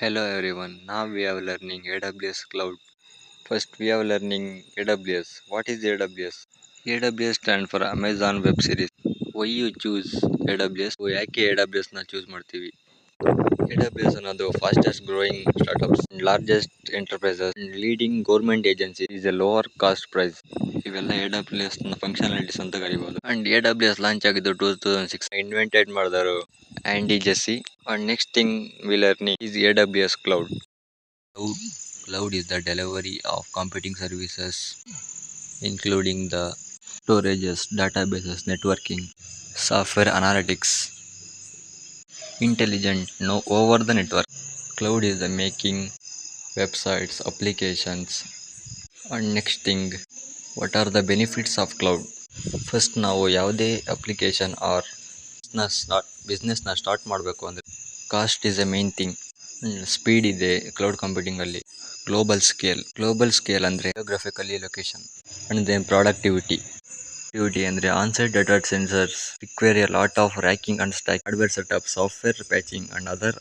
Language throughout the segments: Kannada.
Hello everyone. Now we are learning AWS Cloud. First we are learning AWS. What is AWS? AWS stand for Amazon Web Series. Why you choose AWS? ಯಾಕೆ AWS ನ choose ಮಾಡ್ತೀವಿ? AWS ಅನ್ನೋದು fastest growing startups, largest enterprises, leading government agency is a lower cost price. ಇವೆಲ್ಲ AWS ನ ಫಂಕ್ಷನಾಲಿಟೀಸ್ ಅಂತ ಕರಿಬಹುದು. And AWS ಲಾಂಚ್ ಆಗಿದ್ದು 2006 ಇನ್ವೆಂಟೆಡ್ ಮಾಡಿದರು Andy Jessie. And next thing we learning is AWS Cloud. Cloud is the delivery of computing services, including the storages, databases, networking, software analytics, intelligent no over the network. Cloud is the making websites, applications. And next thing, what are the benefits of cloud? First ನಾವು ಯಾವುದೇ ಅಪ್ಲಿಕೇಶನ್ ಆರ್ ಬಿಸ್ನೆಸ್ನ ಸ್ಟಾರ್ಟ್ ಮಾಡಬೇಕು ಅಂದರೆ cost is a main thing. Speed ಇದೆ ಕ್ಲೌಡ್ ಕಂಪ್ಯೂಟಿಂಗಲ್ಲಿ. ಗ್ಲೋಬಲ್ ಸ್ಕೇಲ್ ಅಂದರೆ geographically location. And then productivity ಅಂದರೆ onsite data sensors require a lot of racking and stack hardware setup, software patching and other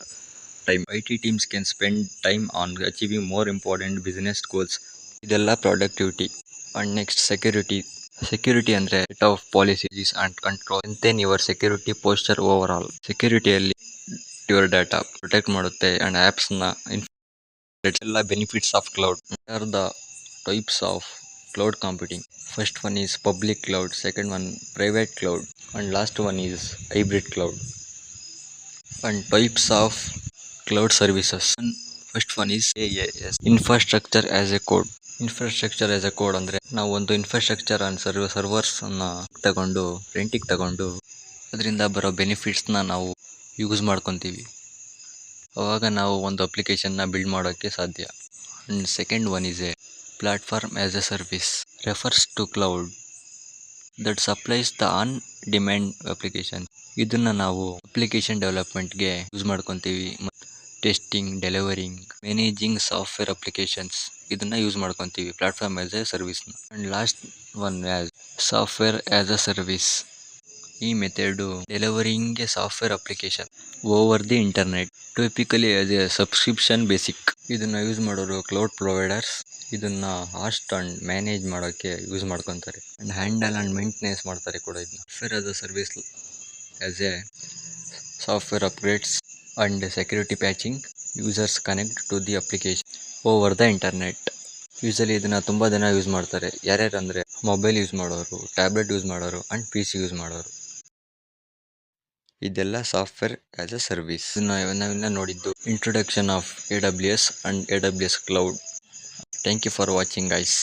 time. IT teams can spend time on achieving more important business goals. ಇದೆಲ್ಲ ಪ್ರಾಡಕ್ಟಿವಿಟಿ. ಅಂಡ್ ನೆಕ್ಸ್ಟ್ ಸೆಕ್ಯೂರಿಟಿ ಅಂದರೆ set of policies and control ಅಂತೆನ್ your security posture overall. ಸೆಕ್ಯೂರಿಟಿಯಲ್ಲಿ ಯುವರ್ ಡಾಟಾ ಪ್ರೊಟೆಕ್ಟ್ ಮಾಡುತ್ತೆ ಅಂಡ್ ಆ್ಯಪ್ಸ್ನ ಎಲ್ಲ benefits of cloud. Are the types of cloud computing. First one is public cloud, second one private cloud and last one is hybrid cloud. And types of cloud services. First one is AAS, infrastructure as a code. Infrastructure as a code ಅಂದರೆ ನಾವು ಒಂದು ಇನ್ಫ್ರಾಸ್ಟ್ರಕ್ಚರ್ ಅಂಡ್ ಸರ್ವರ್ಸನ್ನು ರೆಂಟಿಗೆ ತಗೊಂಡು ಅದರಿಂದ ಬರೋ ಬೆನಿಫಿಟ್ಸ್ನ ನಾವು ಯೂಸ್ ಮಾಡ್ಕೊತೀವಿ. ಅವಾಗ ನಾವು ಒಂದು ಅಪ್ಲಿಕೇಶನ್ನ ಬಿಲ್ಡ್ ಮಾಡೋಕ್ಕೆ ಸಾಧ್ಯ. And second one is a platform as a service, refers to cloud that supplies the on demand application. ಇದನ್ನು ನಾವು ಅಪ್ಲಿಕೇಶನ್ ಡೆವಲಪ್ಮೆಂಟ್ಗೆ ಯೂಸ್ ಮಾಡ್ಕೊತೀವಿ. Testing, delivering, managing software applications ಇದನ್ನು ಯೂಸ್ ಮಾಡ್ಕೊತೀವಿ ಪ್ಲಾಟ್ಫಾರ್ಮ್ ಆಸ್ ಎ ಸರ್ವಿಸ್ನ. And last one as software as a service. ಈ method delivering a software application over the internet, typically as a subscription basic. ಇದನ್ನು ಯೂಸ್ ಮಾಡೋರು ಕ್ಲೌಡ್ ಪ್ರೊವೈಡರ್ಸ್ ಇದನ್ನು ಹಾಸ್ಟ್ ಆ್ಯಂಡ್ ಮ್ಯಾನೇಜ್ ಮಾಡೋಕ್ಕೆ ಯೂಸ್ ಮಾಡ್ಕೊತಾರೆ ಆ್ಯಂಡ್ ಹ್ಯಾಂಡಲ್ ಆ್ಯಂಡ್ ಮೇಂಟೆನೆನ್ಸ್ ಮಾಡ್ತಾರೆ ಕೂಡ. ಇದನ್ನ software as a service as A software upgrades and security patching, users connect to the application over the internet. Usually ಇದನ್ನು ತುಂಬ ಜನ ಯೂಸ್ ಮಾಡ್ತಾರೆ. ಯಾರ್ಯಾರು ಅಂದರೆ ಮೊಬೈಲ್ ಯೂಸ್ ಮಾಡೋರು, ಟ್ಯಾಬ್ಲೆಟ್ ಯೂಸ್ ಮಾಡೋರು ಆ್ಯಂಡ್ PC ಯೂಸ್ ಮಾಡೋರು. ಇದೆಲ್ಲ ಸಾಫ್ಟ್ವೇರ್ ಆಸ್ ಎ ಸರ್ವಿಸ್. ನಾವಿನ್ನ ನೋಡಿದ್ದು introduction of AWS and AWS cloud. Thank you for watching guys.